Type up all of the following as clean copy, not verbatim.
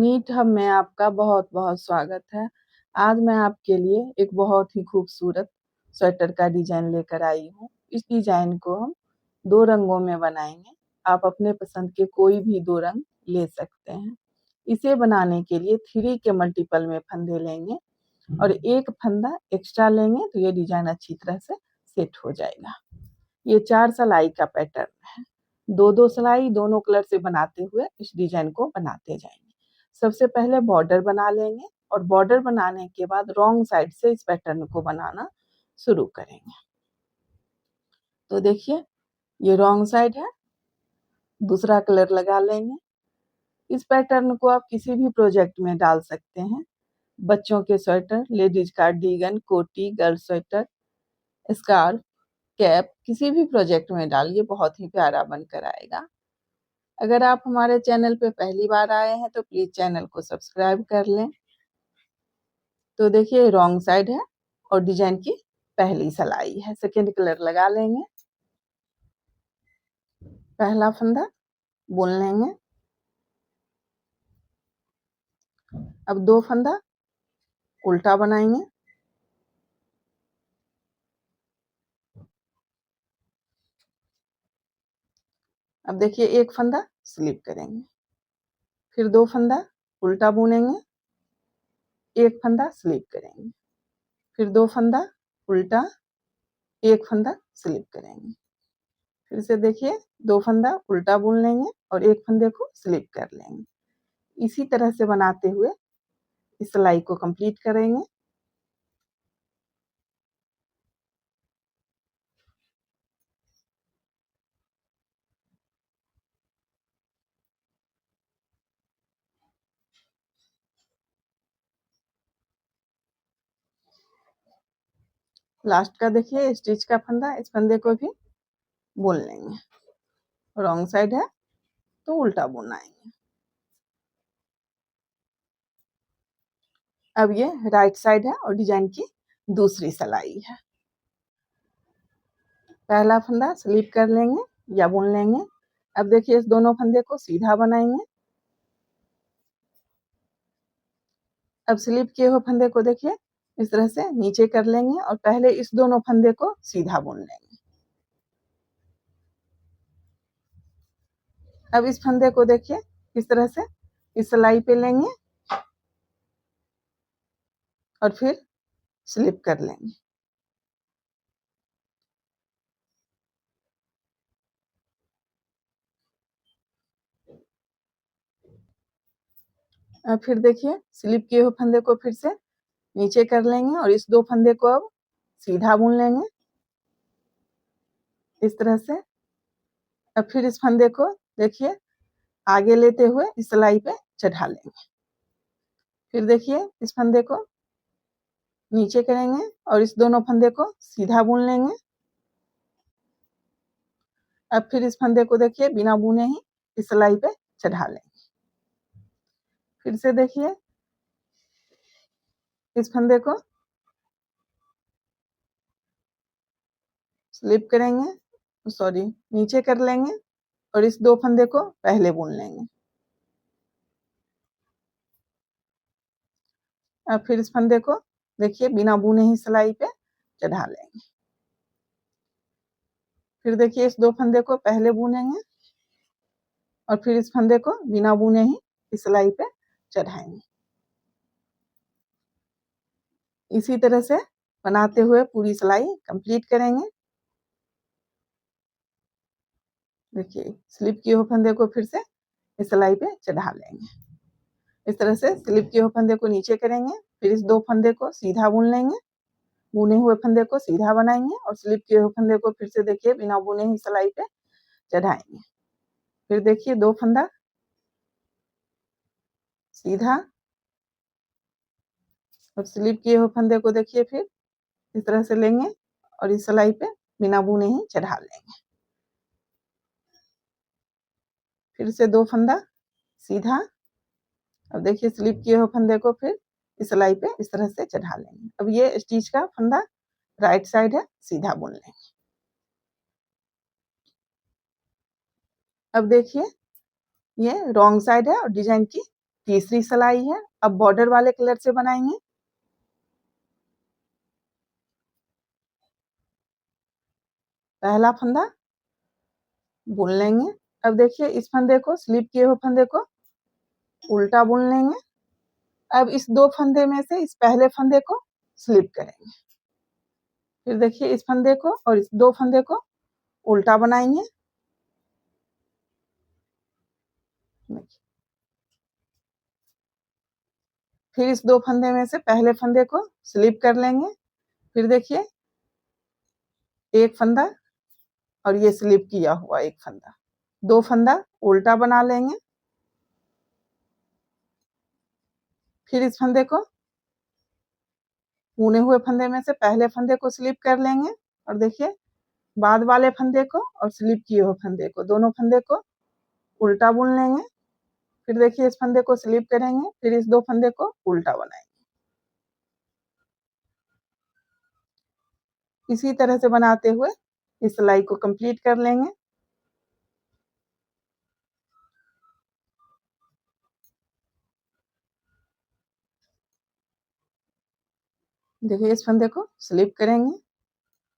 NEET hub में आपका बहुत-बहुत स्वागत है। आज मैं आपके लिए एक बहुत ही खूबसूरत स्वेटर का डिज़ाइन लेकर आई हूँ। इस डिज़ाइन को हम 2 रंगों में बनाएँगे। आप अपने पसंद के कोई भी 2 रंग ले सकते हैं। इसे बनाने के लिए 3 के मल्टीपल में फंदे लेंगे और 1 फंदा एक्स्ट्रा लेंगे तो ये डिज़ाइन अच्छी तरह से सेट हो जाएगा। ये 4 सिलाई का पैटर्न है। 2-2 सिलाई दोनों कलर से बनाते हुए इस डिज़ाइन को बनाते जाएंगे। सबसे पहले बॉर्डर बना लेंगे और बॉर्डर बनाने के बाद रॉन्ग साइड से इस पैटर्न को बनाना शुरू करेंगे। तो देखिए ये रॉन्ग साइड है, दूसरा कलर लगा लेंगे। इस पैटर्न को आप किसी भी प्रोजेक्ट में डाल सकते हैं। बच्चों के स्वेटर, लेडीज कार्डिगन, कोटी, गर्ल स्वेटर, स्कार्फ, कैप किसी भी प्रोजेक्ट में डालिए, बहुत ही प्यारा बनकर आएगा। अगर आप हमारे चैनल पे पहली बार आए हैं तो प्लीज चैनल को सब्सक्राइब कर लें। तो देखिए रॉन्ग साइड है और डिजाइन की पहली सिलाई है। सेकेंड कलर लगा लेंगे, पहला फंदा बुन लेंगे। अब 2 फंदा उल्टा बनाएंगे। अब देखिए 1 फंदा स्लिप करेंगे, फिर 2 फंदा उल्टा बुनेंगे, 1 फंदा स्लिप करेंगे, फिर 2 फंदा उल्टा, 1 फंदा स्लिप करेंगे। फिर से देखिए 2 फंदा उल्टा बुन लेंगे और 1 फंदे को स्लिप कर लेंगे। इसी तरह से बनाते हुए इस सिलाई को कंप्लीट करेंगे। लास्ट का देखिए स्टिच का फंदा, इस फंदे को भी बुन लेंगे। रॉन्ग साइड है तो उल्टा बुनाएंगे। अब ये राइट साइड है और डिजाइन की दूसरी सिलाई है। पहला फंदा स्लिप कर लेंगे या बुन लेंगे। अब देखिए इस दोनों फंदे को सीधा बनाएंगे। अब स्लिप किए हुए फंदे को देखिए इस तरह से नीचे कर लेंगे और पहले इस दोनों फंदे को सीधा बुन लेंगे। अब इस फंदे को देखिए इस तरह से इस सिलाई पे लेंगे और फिर स्लिप कर लेंगे। अब फिर देखिए स्लिप किए हुए फंदे को फिर से नीचे कर लेंगे और इस 2 फंदे को अब सीधा बुन लेंगे इस तरह से। अब फिर इस फंदे को देखिए आगे लेते हुए इस सिलाई पे चढ़ा लेंगे। फिर देखिए इस फंदे को नीचे करेंगे और इस दोनों फंदे को सीधा बुन लेंगे। अब फिर इस फंदे को देखिए बिना बुने ही इस सिलाई पे चढ़ा लेंगे। फिर से देखिए इस फंदे को स्लिप करेंगे, सॉरी नीचे कर लेंगे और इस 2 फंदे को पहले बुन लेंगे। अब फिर इस फंदे को देखिए बिना बुने ही सिलाई पे चढ़ा लेंगे। फिर देखिए इस 2 फंदे को पहले बुनेंगे और फिर इस फंदे को बिना बुने ही इस सिलाई पे चढ़ाएंगे। इसी तरह से बनाते हुए पूरी सिलाई कंप्लीट करेंगे। देखिए स्लिप किए हुए फंदे को फिर से इस सिलाई पे चढ़ा लेंगे। इस तरह से स्लिप किए हुए फंदे को नीचे करेंगे, फिर इस 2 फंदे को सीधा बुन लेंगे, बुने हुए फंदे को सीधा बनाएंगे और स्लिप किए हुए फंदे को फिर से देखिए बिना बुने ही सिलाई पे चढ़ाएंगे। फिर देखिए 2 फंदा सीधा और स्लिप किए हुए फंदे को देखिए फिर इस तरह से लेंगे और इस सिलाई पे बिना बुने ही चढ़ा लेंगे। फिर से 2 फंदा सीधा। अब देखिए स्लिप किए हुए फंदे को फिर इस सिलाई पे इस तरह से चढ़ा लेंगे। अब ये स्टिच का फंदा राइट साइड है, सीधा बुन लेंगे। अब देखिए ये रॉन्ग साइड है और डिजाइन की तीसरी सिलाई है। अब बॉर्डर वाले कलर से बनाएंगे। पहला फंदा बुन लेंगे। अब देखिए इस फंदे को, स्लिप किए हुए फंदे को उल्टा बुन लेंगे। अब इस 2 फंदे में से इस पहले फंदे को स्लिप करेंगे। फिर देखिए इस फंदे को और इस 2 फंदे को उल्टा बनाएंगे। फिर इस 2 फंदे में से पहले फंदे को स्लिप कर लेंगे। फिर देखिए एक फंदा और ये स्लिप किया हुआ एक फंदा, 2 फंदा उल्टा बना लेंगे। फिर इस फंदे को, बुने हुए फंदे में से पहले फंदे को स्लिप कर लेंगे और देखिए बाद वाले फंदे को और स्लिप किए हुए फंदे को, दोनों फंदे को उल्टा बुन लेंगे। फिर देखिए इस फंदे को स्लिप करेंगे, फिर इस 2 फंदे को उल्टा बनाएंगे। इसी तरह से बनाते हुए इस सिलाई को कंप्लीट कर लेंगे। देखिए इस फंदे को स्लिप करेंगे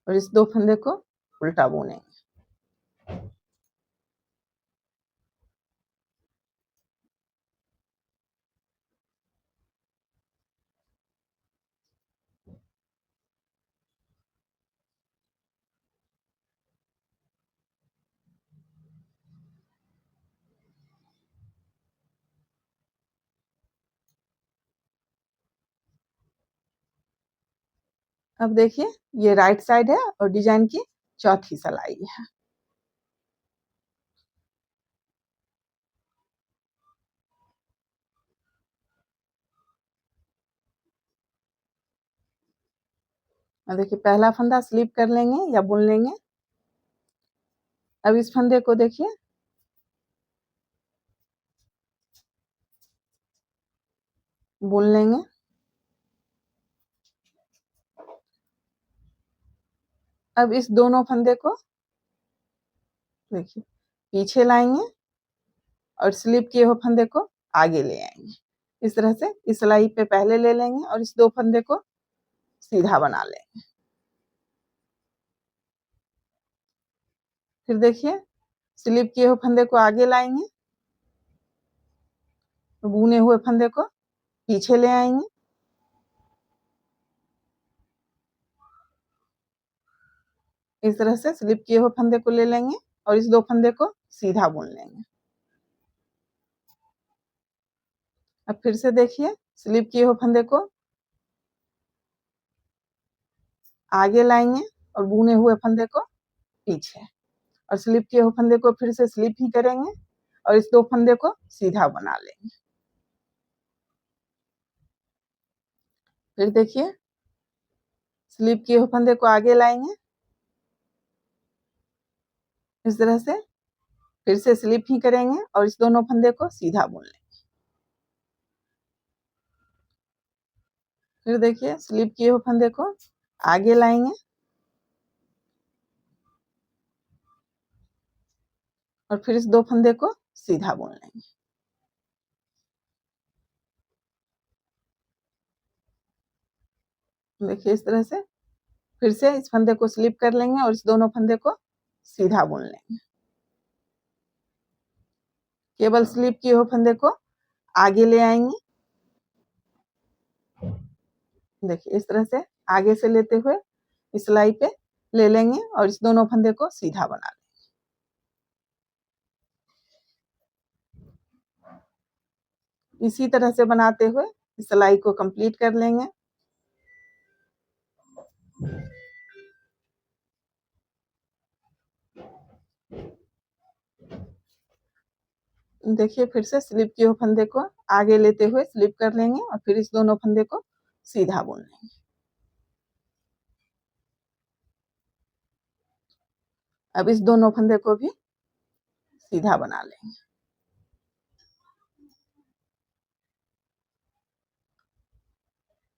और इस 2 फंदे को उल्टा बुनेंगे। अब देखिए ये राइट साइड है और डिजाइन की चौथी सिलाई है। अब देखिए पहला फंदा स्लिप कर लेंगे या बुन लेंगे। अब इस फंदे को देखिए बुन लेंगे। अब इस दोनों फंदे को देखिए पीछे लाएंगे और स्लिप किए हुए फंदे को आगे ले आएंगे। इस तरह से इस सिलाई पे पहले ले लेंगे और इस 2 फंदे को सीधा बना लेंगे। फिर देखिए स्लिप किए हुए फंदे को आगे लाएंगे, बुने हुए फंदे को पीछे ले आएंगे। इस तरह से स्लिप किए हुए फंदे को ले लेंगे और इस 2 फंदे को सीधा बुन लेंगे। अब फिर से देखिए स्लिप किए हुए फंदे को आगे लाएंगे और बुने हुए फंदे को पीछे, और स्लिप किए हुए फंदे को फिर से स्लिप ही करेंगे और इस 2 फंदे को सीधा बना लेंगे। फिर देखिए स्लिप किए हुए फंदे को आगे लाएंगे इस तरह से, फिर से स्लिप ही करेंगे और इस दोनों फंदे को सीधा बुन लेंगे। फिर देखिए स्लिप किए हुए फंदे को आगे लाएंगे और फिर इस 2 फंदे को सीधा बुन लेंगे। देखिए इस तरह से फिर से इस फंदे को स्लिप कर लेंगे और इस दोनों फंदे को सीधा बुन लेंगे। केवल स्लिप किए हुए फंदे को आगे ले आएंगे। देखिए इस तरह से आगे से लेते हुए इस सिलाई पे ले लेंगे और इस दोनों फंदे को सीधा बना लेंगे। इसी तरह से बनाते हुए इस सिलाई को कंप्लीट कर लेंगे। देखिए फिर से स्लिप किए हुए फंदे को आगे लेते हुए स्लिप कर लेंगे और फिर इस दोनों फंदे को सीधा बुन लेंगे। अब इस दोनों फंदे को भी सीधा बना लेंगे।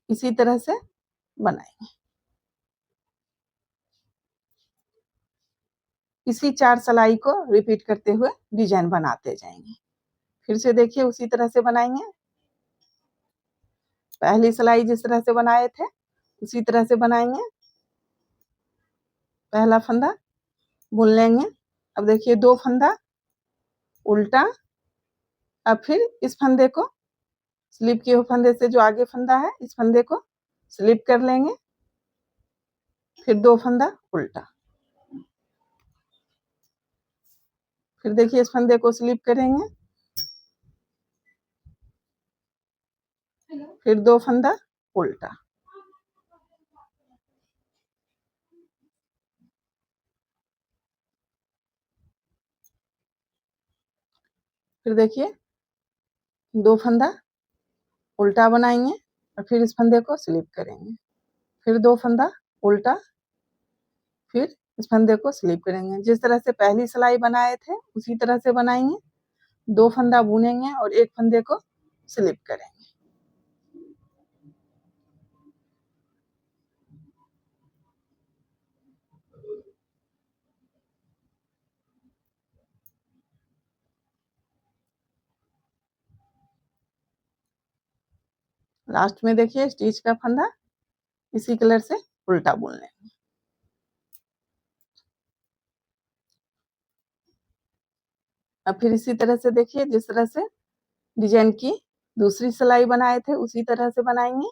इसी तरह से बनाएंगे। इसी 4 सिलाई को रिपीट करते हुए डिजाइन बनाते जाएंगे। फिर से देखिए उसी तरह से बनाएंगे। पहली सिलाई जिस तरह से बनाए थे उसी तरह से बनाएंगे। पहला फंदा बुन लेंगे। अब देखिए 2 फंदा उल्टा। अब फिर इस फंदे को स्लिप किए हुए फंदे से जो आगे फंदा है इस फंदे को स्लिप कर लेंगे। फिर 2 फंदा उल्टा। फिर देखिए इस फंदे को स्लिप करेंगे। फिर 2 फंदा उल्टा। फिर देखिए 2 फंदा उल्टा बनाएंगे और फिर इस फंदे को स्लिप करेंगे। फिर 2 फंदा उल्टा। फिर इस फंदे को स्लिप करेंगे। जिस तरह से पहली सिलाई बनाए थे उसी तरह से बनाएंगे। 2 फंदा बुनेंगे और एक फंदे को स्लिप करेंगे। लास्ट में देखिए स्टिच का फंदा इसी कलर से उल्टा बुन लेंगे। अब फिर इसी तरह से देखिए जिस तरह से डिजाइन की दूसरी सिलाई बनाए थे उसी तरह से बनाएंगे।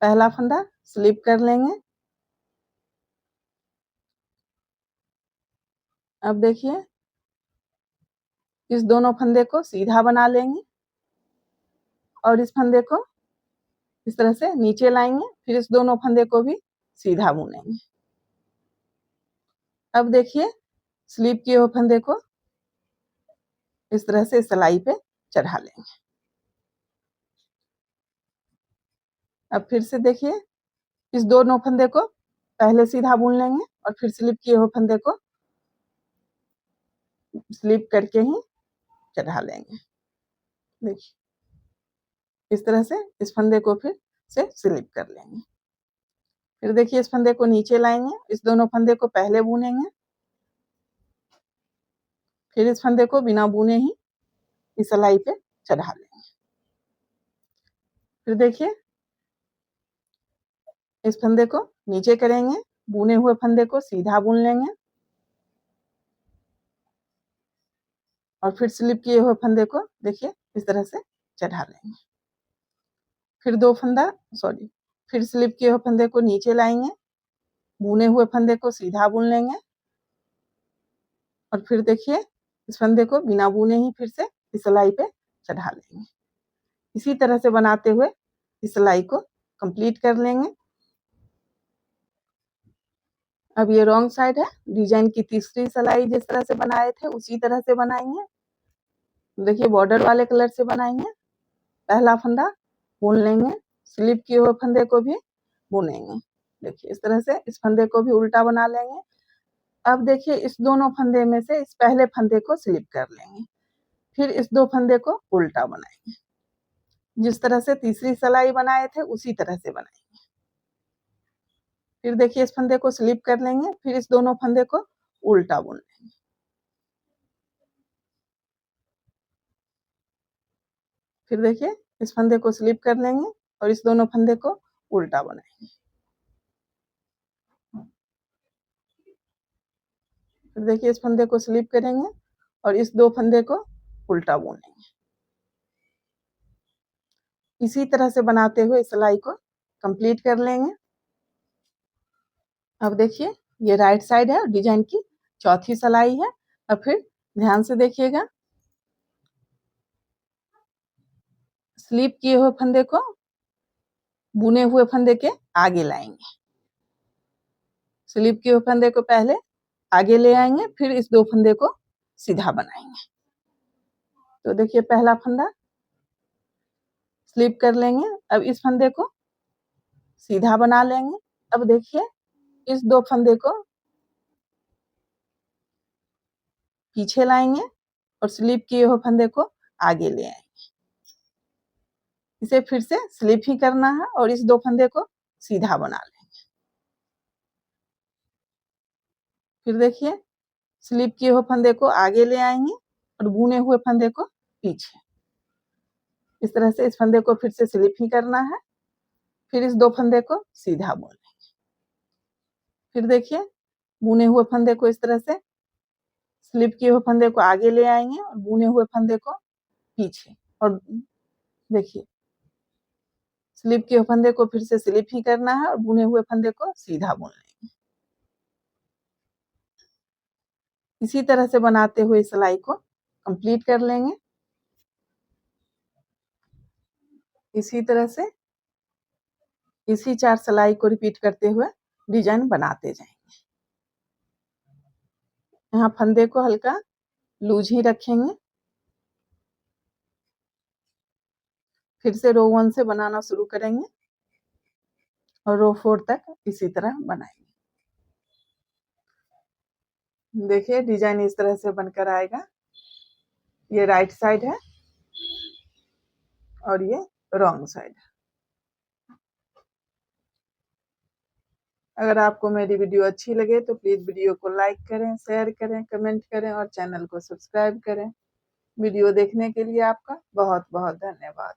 पहला फंदा स्लिप कर लेंगे। अब देखिए इस दोनों फंदे को सीधा बना लेंगे और इस फंदे को इस तरह से नीचे लाएंगे। फिर इस दोनों फंदे को भी सीधा बुनेंगे। अब देखिए स्लिप किए हुए फंदे को इस तरह से सिलाई पे चढ़ा लेंगे। अब फिर से देखिए इस दोनों फंदे को पहले सीधा बुन लेंगे और फिर स्लिप किए हुए फंदे को स्लिप करके ही चढ़ा लेंगे। देखिए इस तरह से इस फंदे को फिर से स्लिप कर लेंगे। फिर देखिए इस फंदे को नीचे लाएंगे। इस दोनों फंदे को पहले बुनेंगे। फिर इस फंदे को बिना बुने ही इस सिलाई पे चढ़ा लेंगे। फिर देखिए इस फंदे को नीचे करेंगे। बुने हुए फंदे को सीधा बुन लेंगे और फिर स्लिप किए हुए फंदे को देखिए इस तरह से चढ़ा लेंगे। फिर 2 फंदा फिर स्लिप किए हुए फंदे को नीचे लाएंगे। बुने हुए फंदे को सीधा बुन लेंगे और फिर देखिए इस फंदे को बिना बुने ही फिर से इस सिलाई पे चढ़ा लेंगे। इसी तरह से बनाते हुए इस सिलाई को कंप्लीट कर लेंगे। अब ये रॉन्ग साइड है। डिजाइन की तीसरी सिलाई जिस तरह से बनाए थे उसी तरह से बनाएंगे। देखिए बॉर्डर वाले कलर से बनाएंगे। पहला फंदा बुन लेंगे। स्लिप किए हुए फंदे को भी बुनेंगे। देखिए इस तरह से इस फंदे को भी उल्टा बना लेंगे। अब देखिए इस दोनों फंदे में से इस पहले फंदे को स्लिप कर लेंगे। फिर इस 2 फंदे को उल्टा बनाएंगे। जिस तरह से तीसरी सिलाई बनाए थे उसी तरह से बनाएंगे। फिर देखिए इस फंदे को स्लिप कर लेंगे। फिर इस दोनों फंदे को उल्टा बुन लेंगे। फिर देखिए इस फंदे को स्लिप कर लेंगे और इस दोनों फंदे को उल्टा बनाएंगे। फिर देखिए इस फंदे को स्लिप करेंगे और इस 2 फंदे को उल्टा बुनेंगे। इसी तरह से बनाते हुए सिलाई को कंप्लीट कर लेंगे। अब देखिए ये राइट साइड है। डिजाइन की चौथी सिलाई है। अब फिर ध्यान से देखिएगा। स्लिप किए हुए फंदे को बुने हुए फंदे के आगे लाएंगे। स्लिप किए हुए फंदे को पहले आगे ले आएंगे। फिर इस 2 फंदे को सीधा बनाएंगे। तो देखिए पहला फंदा स्लिप कर लेंगे। अब इस फंदे को सीधा बना लेंगे। अब देखिए इस 2 फंदे को पीछे लाएंगे और स्लिप किए हुए फंदे को आगे ले आएंगे। इसे फिर से स्लिप ही करना है और इस 2 फंदे को सीधा बना लेंगे। फिर देखिए स्लिप किए हुए फंदे को आगे ले आएंगे और बुने हुए फंदे को पीछे। इस तरह से इस फंदे को फिर से स्लिप ही करना है, फिर इस 2 फंदे को सीधा बुनेंगे। फिर देखिए बुने हुए फंदे को इस तरह से स्लिप किए हुए फंदे को आगे ले आएंगे और बुने हुए फंदे को पीछे, और देखिए स्लिप किए हुए फंदे को फिर से स्लिप ही करना है और बुने हुए फंदे को सीधा बुन लेंगे। इसी तरह से बनाते हुए सिलाई को कंप्लीट कर लेंगे। इसी तरह से इसी 4 सिलाई को रिपीट करते हुए डिजाइन बनाते जाएंगे। यहाँ फंदे को हल्का लूज ही रखेंगे। फिर से रो 1 से बनाना शुरू करेंगे और रो 4 तक इसी तरह बनाएंगे। देखिए डिजाइन इस तरह से बनकर आएगा। ये राइट साइड है और ये रॉन्ग साइड है। अगर आपको मेरी वीडियो अच्छी लगे तो प्लीज वीडियो को लाइक करें, शेयर करें, कमेंट करें और चैनल को सब्सक्राइब करें। वीडियो देखने के लिए आपका बहुत बहुत धन्यवाद।